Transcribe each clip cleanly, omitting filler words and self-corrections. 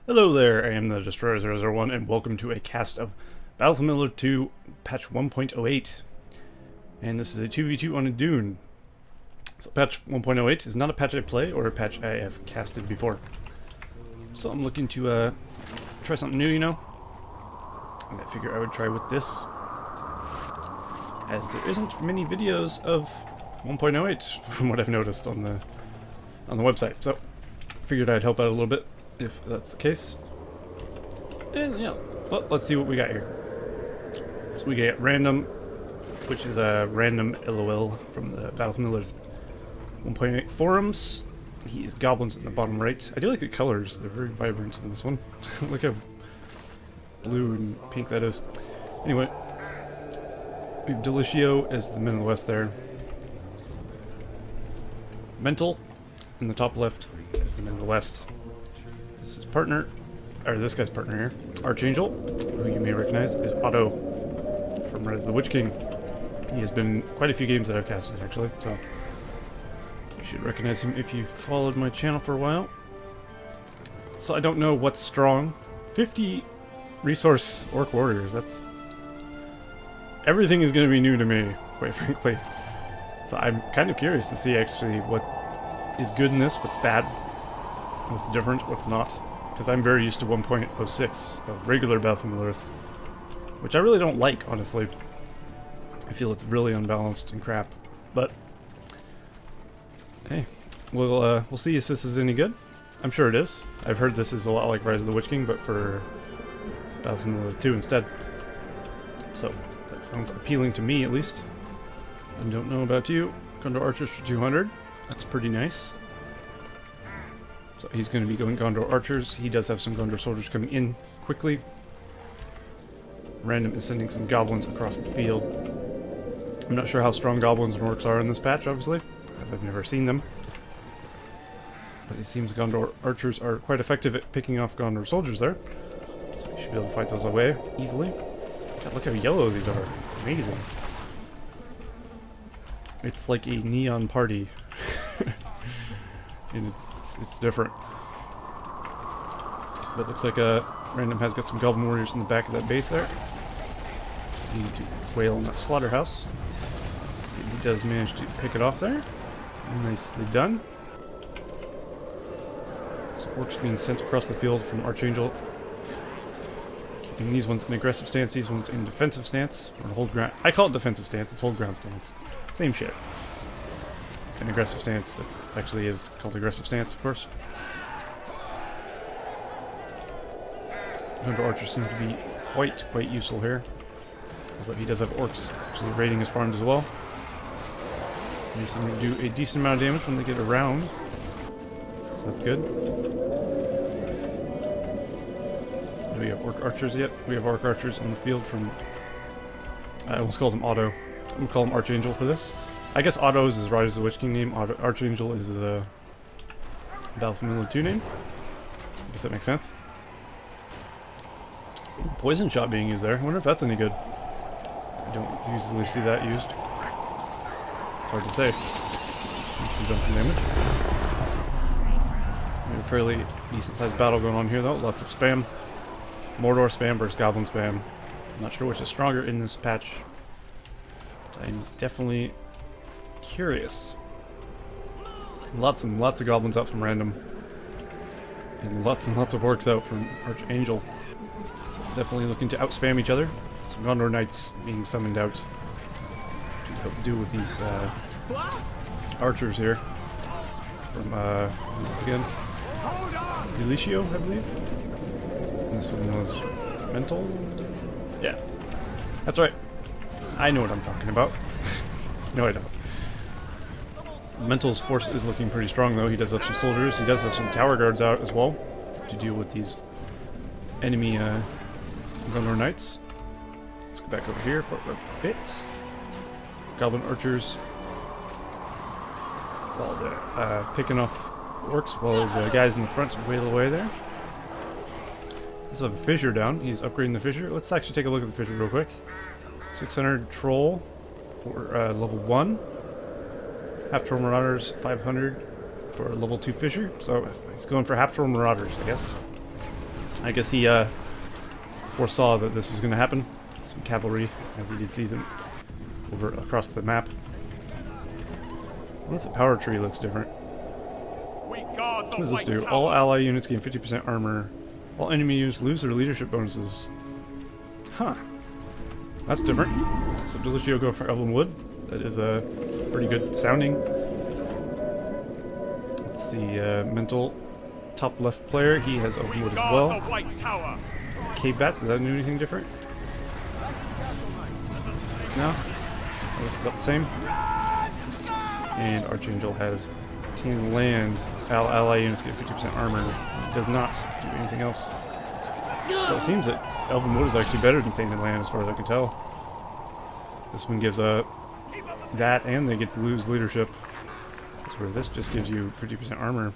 Hello there, I am the Destroyer001 and welcome to a cast of Battlefield 2 patch 1.08. And this is a 2v2 on Udun. So patch 1.08 is not a patch I play or a patch I have casted before. So I'm looking to try something new, you know. And I figure I would try with this, as there isn't many videos of 1.08 from what I've noticed on the website. So figured I'd help out a little bit if that's the case. And yeah, well, let's see what we got here. So we get RanDoM, which is a random LOL from the Battlefield 1.8 forums. He is Goblins in the bottom right. I do like the colors, they're very vibrant in this one. Look how blue and pink that is. Anyway, we have DeliCio as the men of the west there. Mental in the top left is the men of the west. This is partner, or this guy's partner here, ArCh4Ng3L, who you may recognize, is Otto from Res the Witch King. He has been in quite a few games that I've casted, actually, so you should recognize him if you've followed my channel for a while. So I don't know what's strong. 50 resource orc warriors, that's... everything is going to be new to me, quite frankly. So I'm kind of curious to see actually what is good in this, what's bad, what's different, what's not. Because I'm very used to 1.06 of regular Battlefield Earth, which I really don't like, honestly. I feel it's really unbalanced and crap. But hey, we'll see if this is any good. I'm sure it is. I've heard this is a lot like Rise of the Witch King, but for Battlefield 2 instead. So that sounds appealing to me, at least. I don't know about you. Gondor Archers for 200. That's pretty nice. So he's going to be going Gondor Archers. He does have some Gondor soldiers coming in quickly. RanDoM is sending some Goblins across the field. I'm not sure how strong Goblins and Orcs are in this patch, obviously, as I've never seen them. But it seems Gondor Archers are quite effective at picking off Gondor soldiers there. So you should be able to fight those away easily. God, look how yellow these are. It's amazing. It's like a neon party. And it's different. But looks like RanDoM has got some Goblin warriors in the back of that base there. You need to wail on that slaughterhouse. And he does manage to pick it off there. Nicely done. So orcs being sent across the field from ArCh4Ng3L. Keeping these ones in aggressive stance, these ones in defensive stance. Or hold ground. I call it defensive stance, it's hold ground stance. Same shit. An aggressive stance, that actually is called aggressive stance, of course. Gondor Archer seems to be quite useful here. Although he does have orcs actually raiding his farms as well. They seem to do a decent amount of damage when they get around. So that's good. Do we have orc archers yet? We have orc archers on the field from... I almost called him Otto. I'm gonna call him ArCh4Ng3L for this. I guess Otto is his Rise of the Witch King name. ArCh4Ng3L is his Battlefield 2 name. I guess that makes sense. Poison shot being used there. I wonder if that's any good. I don't usually see that used. It's hard to say. We've done some damage. We have a fairly decent sized battle going on here though. Lots of spam. Mordor spam versus Goblin spam. I'm not sure which is stronger in this patch. But I'm definitely curious. Lots and lots of Goblins out from RanDoM. And lots of orcs out from ArCh4Ng3L. So definitely looking to outspam each other. Some Gondor Knights being summoned out to help deal with these archers here. From, who's this again? DeliCio, I believe? And this one was Mental? Yeah. That's right. I know what I'm talking about. No, I don't. Mental's force is looking pretty strong, though. He does have some soldiers. He does have some tower guards out as well to deal with these enemy Gondor Knights. Let's go back over here for a bit. Goblin archers. While they're picking off orcs, while the guys in the front wail away there. Also have a fissure down. He's upgrading the fissure. Let's actually take a look at the fissure real quick. 600 troll for level 1. Half troll marauders, 500 for level 2 fissure. So he's going for half troll marauders, I guess. I guess he foresaw that this was going to happen. Some cavalry, as he did see them over across the map. I wonder if the power tree looks different. What does this do? All ally units gain 50% armor. All enemy units lose their leadership bonuses. Huh. That's different. So DeliCio go for Elven Wood. That is a pretty good sounding. Let's see, mental top left player, he has Elven Wood as well. Cave Bats, does that do anything different? No? That looks about the same. And ArCh4Ng3L has Tainted Land. All ally units get 50% armor. It does not do anything else. So it seems that Elven Wood is actually better than Tainted Land as far as I can tell. This one gives that, and they get to lose leadership. That's where this just gives you 50% armor.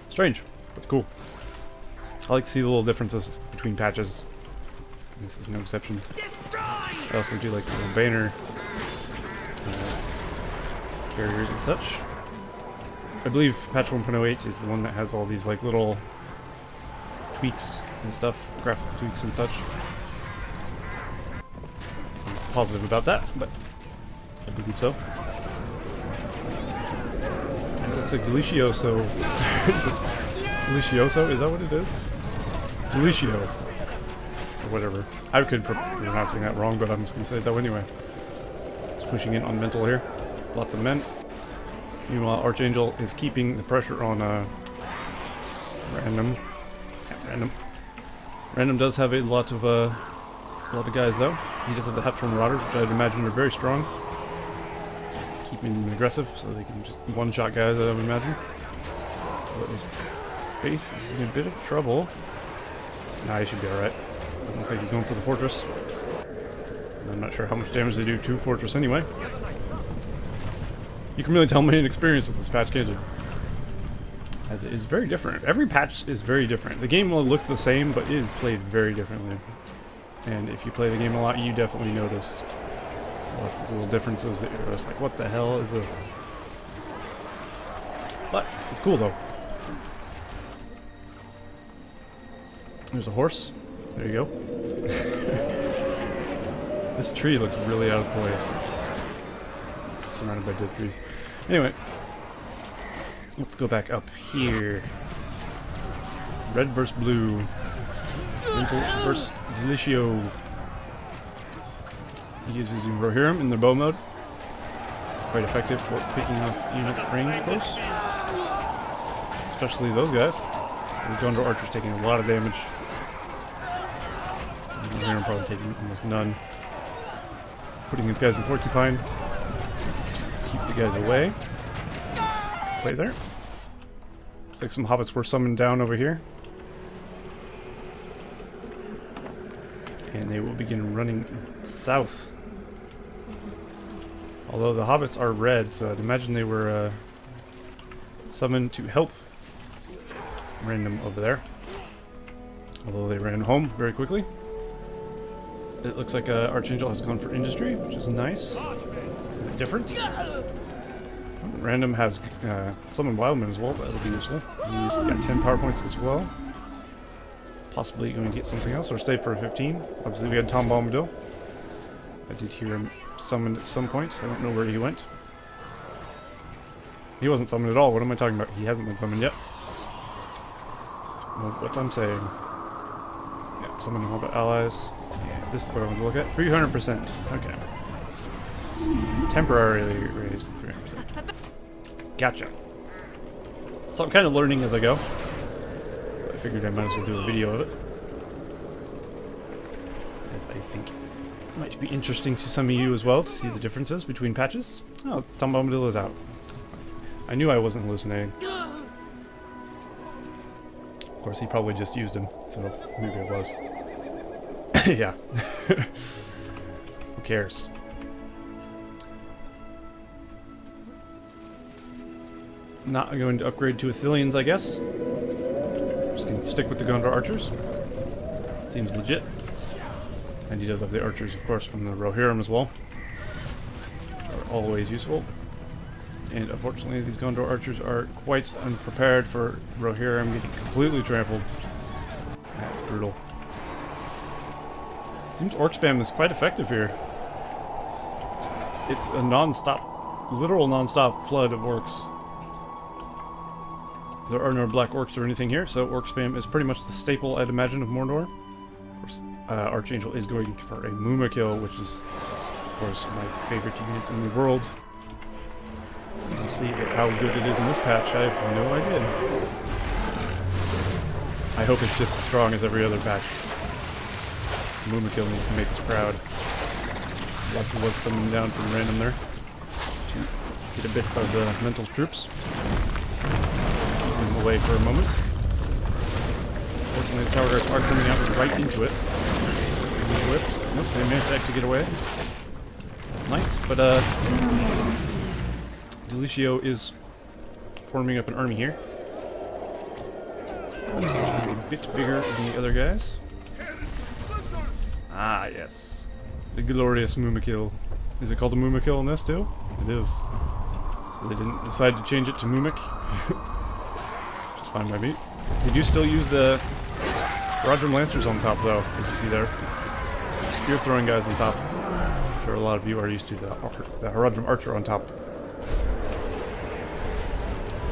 Strange, but cool. I like to see the little differences between patches. This is no exception. I also do like the little banner carriers and such. I believe patch 1.08 is the one that has all these like little tweaks and stuff, graphical tweaks and such. I'm not positive about that, but I believe so. And it looks like Delicioso. Delicioso? Is that what it is? DeliCio. Or whatever. I could be pronouncing that wrong, but I'm just going to say it though anyway. Just pushing in on mental here. Lots of men. Meanwhile, ArCh4Ng3L is keeping the pressure on RanDoM. Yeah, RanDoM does have a lot of guys though. He does have the Hatchel Marauders, which I'd imagine are very strong. Keeping them aggressive, so they can just one-shot guys, I would imagine. But his base is in a bit of trouble. Nah, he should be alright. Doesn't look like he's going for the fortress. I'm not sure how much damage they do to fortress anyway. You can really tell my inexperience with this patch, can't you? As it is very different. Every patch is very different. The game will look the same, but it is played very differently. And if you play the game a lot, you definitely notice lots of little differences that you're just like, what the hell is this? But it's cool though. There's a horse. There you go. This tree looks really out of place. It's surrounded by dead trees. Anyway, let's go back up here. Red versus blue. Mental versus DeliCio. He uses Rohirrim in the bow mode. Quite effective for picking off units range close. Especially those guys. The Gondor archers taking a lot of damage. Rohirrim probably taking almost none. Putting these guys in Porcupine. Keep the guys away. Play there. Looks like some hobbits were summoned down over here. And they will begin running south. Although the hobbits are red, so I'd imagine they were summoned to help RanDoM over there. Although they ran home very quickly. It looks like ArCh4Ng3L has gone for industry, which is nice. Is it different? RanDoM has summoned Wildman as well, that'll be useful. He's got 10 power points as well. Possibly going to get something else, or save for a 15. Obviously we had Tom Bombadil. I did hear him summoned at some point. I don't know where he went. He wasn't summoned at all. What am I talking about? He hasn't been summoned yet. Know what I'm saying. Yeah, summoning all the allies. Yeah, this is what I want to look at. 300%. Okay. Temporarily raised to 300%. Gotcha. So I'm kind of learning as I go. I figured I might as well do a video of it. As I think it might be interesting to some of you as well to see the differences between patches. Oh, Tom Bombadil is out. I knew I wasn't hallucinating. Of course, he probably just used him, so maybe it was. Yeah. Who cares? Not going to upgrade to Athelians, I guess. Just going to stick with the Gondor archers. Seems legit. And he does have the archers, of course, from the Rohirrim as well. Which are always useful. And unfortunately, these Gondor archers are quite unprepared for Rohirrim getting completely trampled. brutal. Seems orc spam is quite effective here. It's a non-stop, literal non-stop flood of orcs. There are no black orcs or anything here, so orc spam is pretty much the staple, I'd imagine, of Mordor. Of course, Archangel is going for a Muma kill, which is, of course, my favorite unit in the world. You can see how good it is in this patch. I have no idea. I hope it's just as strong as every other patch. Muma kill needs to make us proud. Lucky was someone down from RanDoM there to get a bit of the mental troops. Away for a moment. Fortunately, the tower guards are coming out right into it. Nope, they managed to actually get away. That's nice, but DeliCio is forming up an army here, which is a bit bigger than the other guys. Ah, yes, the glorious Muma kill. Is it called a Muma kill in this too? It is. So they didn't decide to change it to Mumik. Fine by me. We do still use the RanDoM Lancers on top, though, as you see there. Spear throwing guys on top. I'm sure a lot of you are used to the RanDoM Archer on top.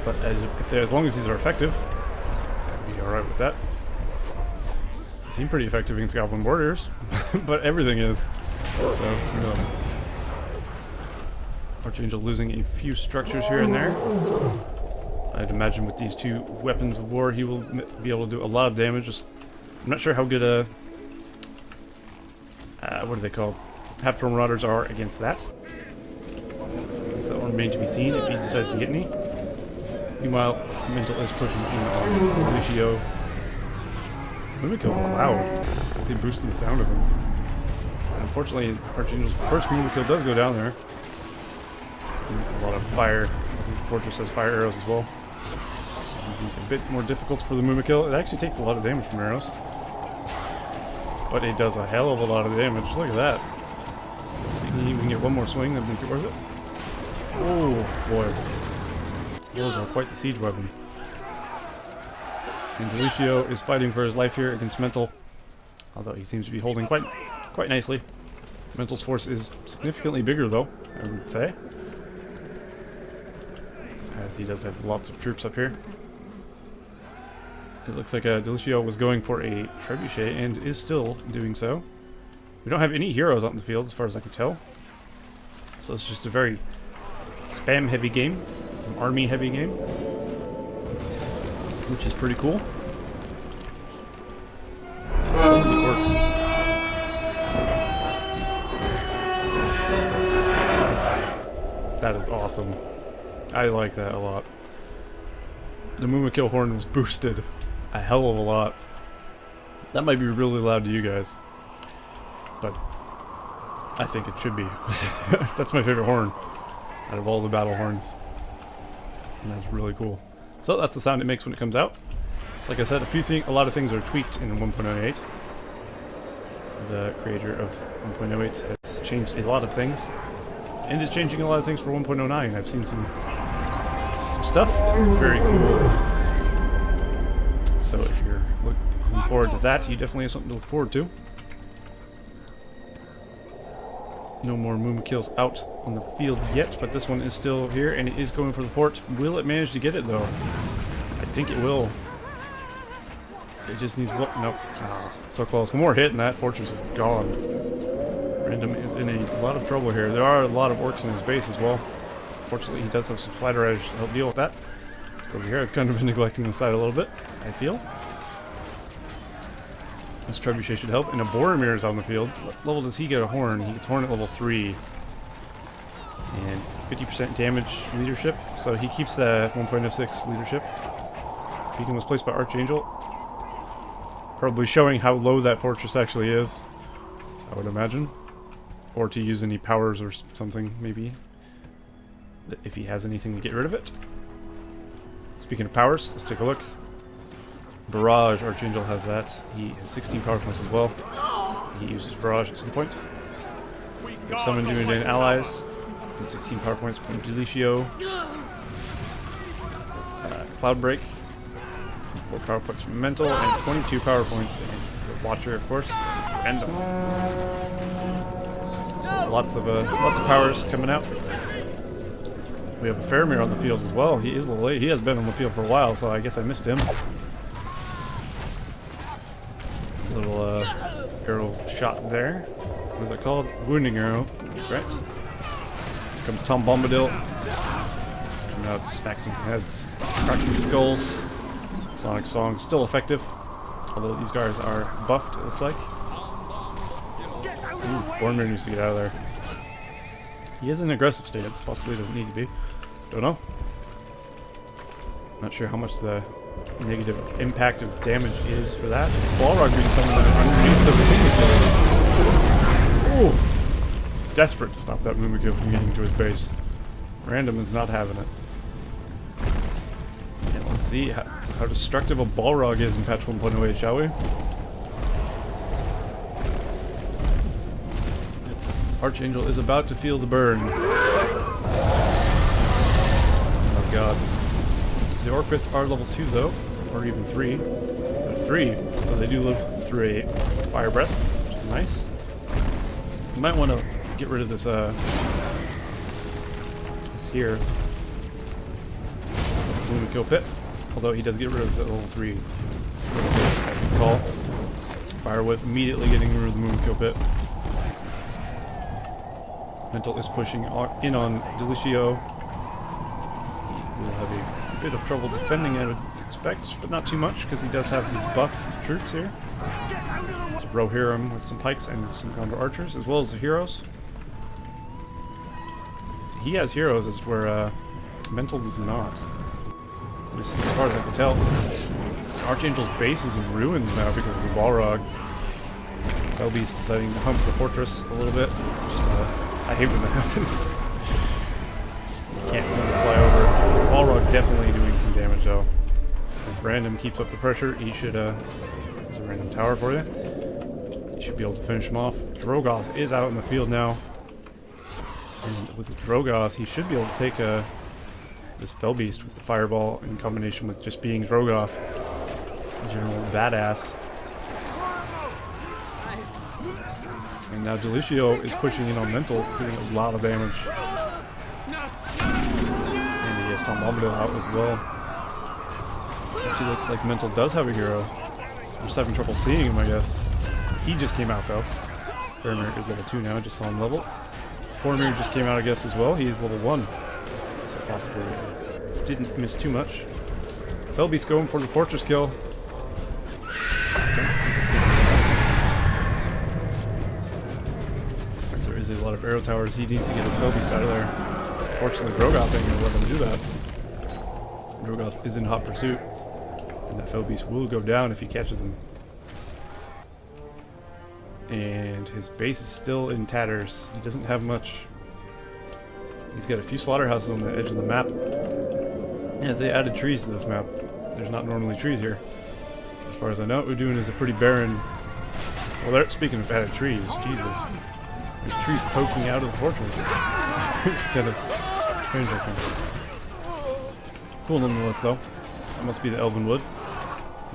But as long as these are effective, we'll be alright with that. They seem pretty effective against Goblin Warriors, but everything is. So, who knows? Archangel losing a few structures here and there. I'd imagine with these two weapons of war, he will be able to do a lot of damage. I'm not sure how good what are they called? Half-Dwarf Marauders are against that. So that will remain to be seen if he decides to hit any. Meanwhile, Mental is pushing in on DeliCio. Mimikill was loud. It's like they boosted the sound of him. And unfortunately, Archangel's first Mimikill does go down there. A lot of fire. I think the fortress has fire arrows as well. It's a bit more difficult for the Mimikill. It actually takes a lot of damage from arrows. But it does a hell of a lot of damage. Look at that. You can even get one more swing, that'd make it worth it. Oh boy. Those are quite the siege weapon. And DeliCio is fighting for his life here against Mental. Although he seems to be holding quite nicely. Mental's force is significantly bigger though, I would say. As he does have lots of troops up here. It looks like DeliCio was going for a trebuchet and is still doing so. We don't have any heroes out in the field as far as I can tell. So it's just a very spam heavy game, an army heavy game, which is pretty cool. So many orcs. That is awesome. I like that a lot. The Mumakill horn was boosted a hell of a lot. That might be really loud to you guys, but I think it should be. That's my favorite horn out of all the battle horns. And that's really cool. So that's the sound it makes when it comes out. Like I said, a lot of things are tweaked in 1.08. The creator of 1.08 has changed a lot of things, and is changing a lot of things for 1.09. I've seen some stuff that's very cool. So if you're looking forward to that, you definitely have something to look forward to. No more Mumakills out on the field yet, but this one is still here, and it is going for the fort. Will it manage to get it, though? I think it will. It just needs... Nope. Ah, so close. One more hit, and that fortress is gone. RanDoM is in a lot of trouble here. There are a lot of orcs in his base as well. Fortunately, he does have some flatter edge to help deal with that. Over here, I've kind of been neglecting the side a little bit, I feel. This trebuchet should help. And a Boromir is on the field. What level does he get a horn? He gets horn at level 3. And 50% damage leadership. So he keeps the 1.06 leadership. Beacon was placed by Archangel. Probably showing how low that fortress actually is, I would imagine. Or to use any powers or something, maybe. If he has anything to get rid of it. Speaking of powers, let's take a look. Barrage, Archangel has that. He has 16 power points as well. He uses Barrage at some point. We have Summon Dunedain allies. And 16 power points from DeliCio. Cloud Break. 4 power points from Mental, and 22 power points in the Watcher, of course, and RanDoM. So lots of powers coming out. We have a Faramir on the field as well. He is a little late. He has been on the field for a while, so I guess I missed him. Little arrow shot there. What is it called? Wounding arrow. That's right. Here comes Tom Bombadil. Coming out to smack some heads. Crack some skulls. Sonic Song still effective. Although these guys are buffed, it looks like. Ooh, Boromir needs to get out of there. He is in an aggressive stance. Possibly doesn't need to be. Don't know. Not sure how much the negative impact of damage is for that. Balrog being someone that underneath the Ooh! Desperate to stop that Mumikyo from getting to his base. RanDoM is not having it. And let's see how destructive a Balrog is in patch 1.08, shall we? Archangel is about to feel the burn. Oh god. The Orc Bits are level 2 though, or even 3. They're 3, so they do live through a Fire Breath, which is nice. You might want to get rid of this, this here. Mumikyo Pit, although he does get rid of the level 3 call. Fire Whip immediately getting rid of the Mumikyo Pit. Mental is pushing in on DeliCio. He will have a bit of trouble defending, I would expect, but not too much, because he does have these buffed troops here. It's a Rohirrim with some pikes and some Gondor archers, as well as the heroes. He has heroes, as where Mental does not. As far as I can tell, Archangel's base is in ruins now because of the Balrog. Felbeast deciding to hump the fortress a little bit. I hate when that happens. Can't seem to fly over. Balrog definitely doing some damage though. If RanDoM keeps up the pressure, he should, there's a random tower for you. He should be able to finish him off. Drogoth is out in the field now. And with the Drogoth, he should be able to take this Felbeast with the Fireball in combination with just being Drogoth. General badass. And now DeliCio is pushing in on Mental, doing a lot of damage. And he has Tom Bombadil out as well. Actually looks like Mental does have a hero. I'm just having trouble seeing him, I guess. He just came out though. Faramir is level 2 now, just saw him level. Boromir just came out, I guess, as well. He is level 1. So possibly didn't miss too much. Felbeast going for the fortress kill. A lot of arrow towers. He needs to get his Felbeast out of there. Fortunately, Drogoth ain't gonna let him do that. Drogoth is in hot pursuit, and that Felbeast will go down if he catches him. And his base is still in tatters. He doesn't have much. He's got a few slaughterhouses on the edge of the map. Yeah, they added trees to this map. There's not normally trees here. As far as I know, Udun is a pretty barren. Well, they're speaking of added trees. Jesus. There's trees poking out of the fortress. It's kind of strange looking. Cool nonetheless though. That must be the Elven Wood.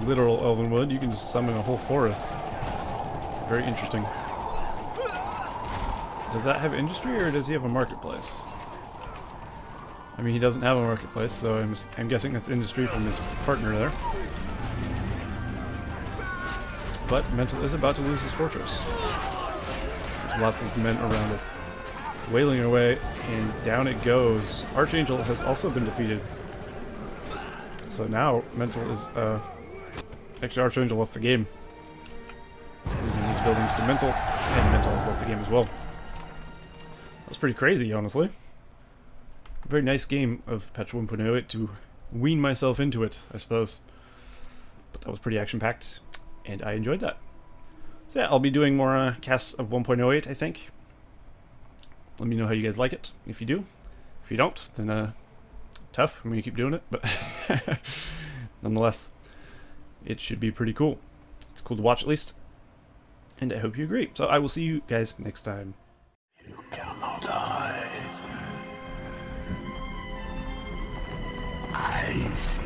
Literal Elven Wood. You can just summon a whole forest. Very interesting. Does that have industry or does he have a marketplace? I mean, he doesn't have a marketplace, so I'm guessing that's industry from his partner there. But Mental is about to lose his fortress. Lots of men around it, wailing away, and down it goes. Archangel has also been defeated. So now Mental is, actually Archangel left the game. Leaving these buildings to Mental, and Mental has left the game as well. That's pretty crazy, honestly. A very nice game of patch 1.08 to wean myself into it, I suppose. But that was pretty action-packed, and I enjoyed that. So yeah, I'll be doing more casts of 1.08, I think. Let me know how you guys like it, if you do. If you don't, then tough, I'm going to keep doing it, but nonetheless, it should be pretty cool. It's cool to watch at least, and I hope you agree. So I will see you guys next time. You cannot hide. I see.